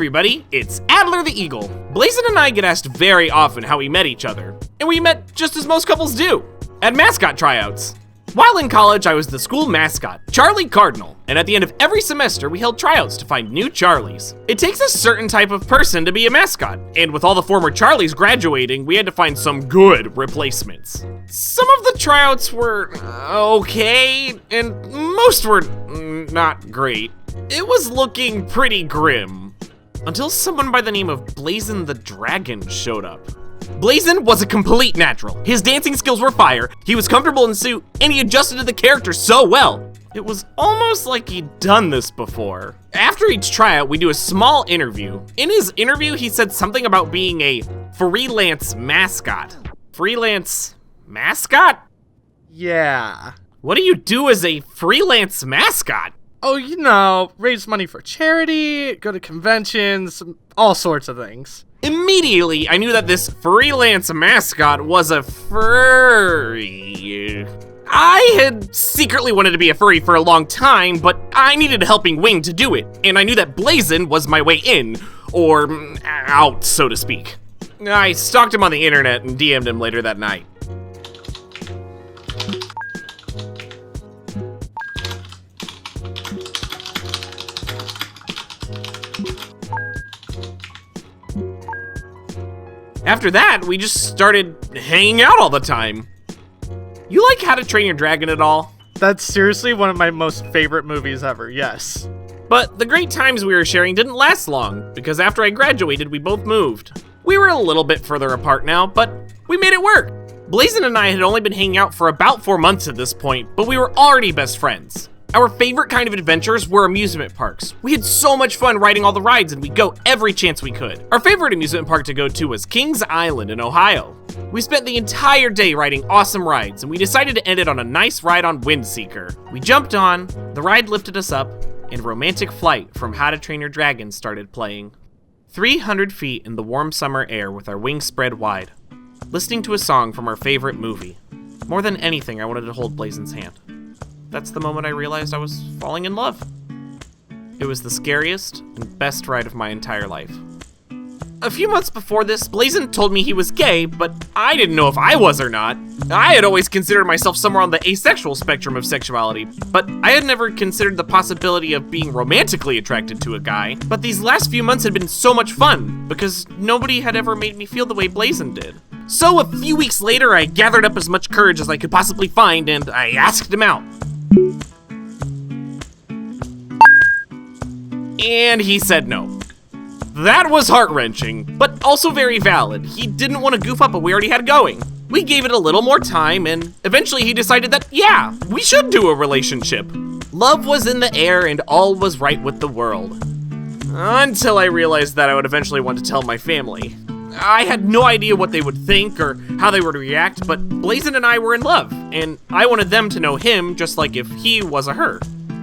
everybody, it's Adler the Eagle. Blazen and I get asked very often how we met each other, and we met just as most couples do, at mascot tryouts. While in college, I was the school mascot, Charlie Cardinal, and at the end of every semester, we held tryouts to find new Charlies. It takes a certain type of person to be a mascot, and with all the former Charlies graduating, we had to find some good replacements. Some of the tryouts were okay, and most were not great. It was looking pretty grim, until someone by the name of Blazen the Dragon showed up. Blazen was a complete natural. His dancing skills were fire, he was comfortable in suit, and he adjusted to the character so well. It was almost like he'd done this before. After each tryout, we do a small interview. In his interview, he said something about being a freelance mascot. Freelance mascot? Yeah. What do you do as a freelance mascot? Oh, you know, raise money for charity, go to conventions, all sorts of things. Immediately, I knew that this freelance mascot was a furry. I had secretly wanted to be a furry for a long time, but I needed a helping wing to do it, and I knew that Blazen was my way in, or out, so to speak. I stalked him on the internet and DM'd him later that night. After that, we just started hanging out all the time. You like How to Train Your Dragon at all? That's seriously one of my most favorite movies ever, yes. But the great times we were sharing didn't last long, because after I graduated, we both moved. We were a little bit further apart now, but we made it work. Blazen and I had only been hanging out for about 4 months at this point, but we were already best friends. Our favorite kind of adventures were amusement parks. We had so much fun riding all the rides, and we'd go every chance we could. Our favorite amusement park to go to was Kings Island in Ohio. We spent the entire day riding awesome rides, and we decided to end it on a nice ride on Windseeker. We jumped on, the ride lifted us up, and Romantic Flight from How to Train Your Dragon started playing. 300 feet in the warm summer air with our wings spread wide, listening to a song from our favorite movie. More than anything, I wanted to hold Blazen's hand. That's the moment I realized I was falling in love. It was the scariest and best ride of my entire life. A few months before this, Blazen told me he was gay, but I didn't know if I was or not. I had always considered myself somewhere on the asexual spectrum of sexuality, but I had never considered the possibility of being romantically attracted to a guy. But these last few months had been so much fun, because nobody had ever made me feel the way Blazen did. So a few weeks later, I gathered up as much courage as I could possibly find, and I asked him out. And he said no. That was heart-wrenching, but also very valid. He didn't want to goof up what we already had going. We gave it a little more time, and eventually he decided that, yeah, we should do a relationship. Love was in the air and all was right with the world. Until I realized that I would eventually want to tell my family. I had no idea what they would think or how they would react, but Blazen and I were in love, and I wanted them to know him just like if he was a her.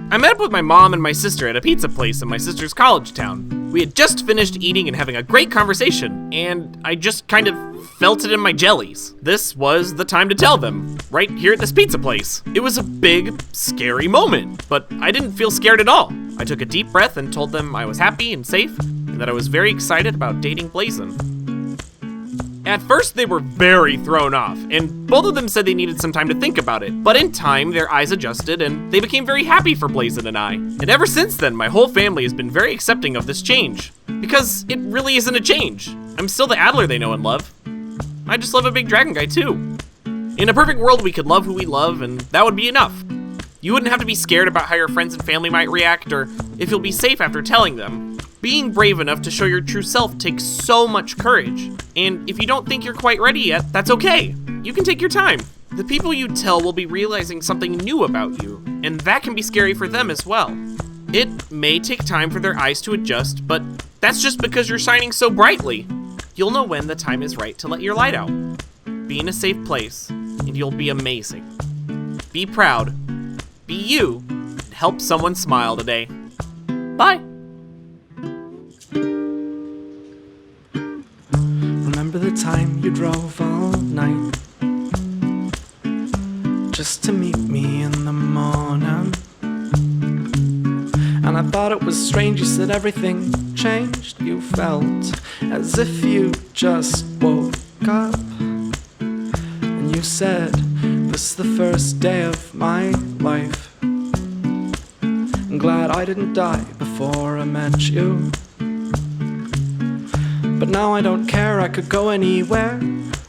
I met up with my mom and my sister at a pizza place in my sister's college town. We had just finished eating and having a great conversation, and I just kind of felt it in my jellies. This was the time to tell them, right here at this pizza place. It was a big, scary moment, but I didn't feel scared at all. I took a deep breath and told them I was happy and safe, and that I was very excited about dating Blazen. At first, they were very thrown off, and both of them said they needed some time to think about it. But in time, their eyes adjusted, and they became very happy for Blazen and I. And ever since then, my whole family has been very accepting of this change. Because it really isn't a change. I'm still the Adler they know and love. I just love a big dragon guy, too. In a perfect world, we could love who we love, and that would be enough. You wouldn't have to be scared about how your friends and family might react, or if you'll be safe after telling them. Being brave enough to show your true self takes so much courage. And if you don't think you're quite ready yet, that's okay. You can take your time. The people you tell will be realizing something new about you, and that can be scary for them as well. It may take time for their eyes to adjust, but that's just because you're shining so brightly. You'll know when the time is right to let your light out. Be in a safe place, and you'll be amazing. Be proud, be you, and help someone smile today. Bye. Remember the time you drove all night just to meet me in the morning? And I thought it was strange, you said everything changed. changed. You felt as if you just woke up. And you said, this is the first day of my life. I'm glad I didn't die before I met you. But now I don't care, I could go anywhere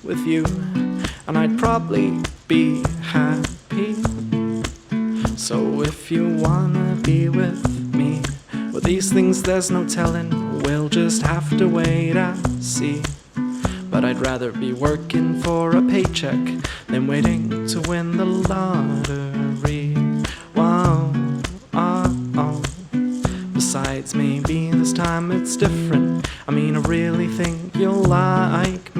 with you, and I'd probably be happy. So if you wanna be with me, well, these things there's no telling, we'll just have to wait and see. But I'd rather be working for a paycheck than waiting to win the lottery. Whoa, oh, oh. Besides, maybe this time it's different. I mean, I really think you'll like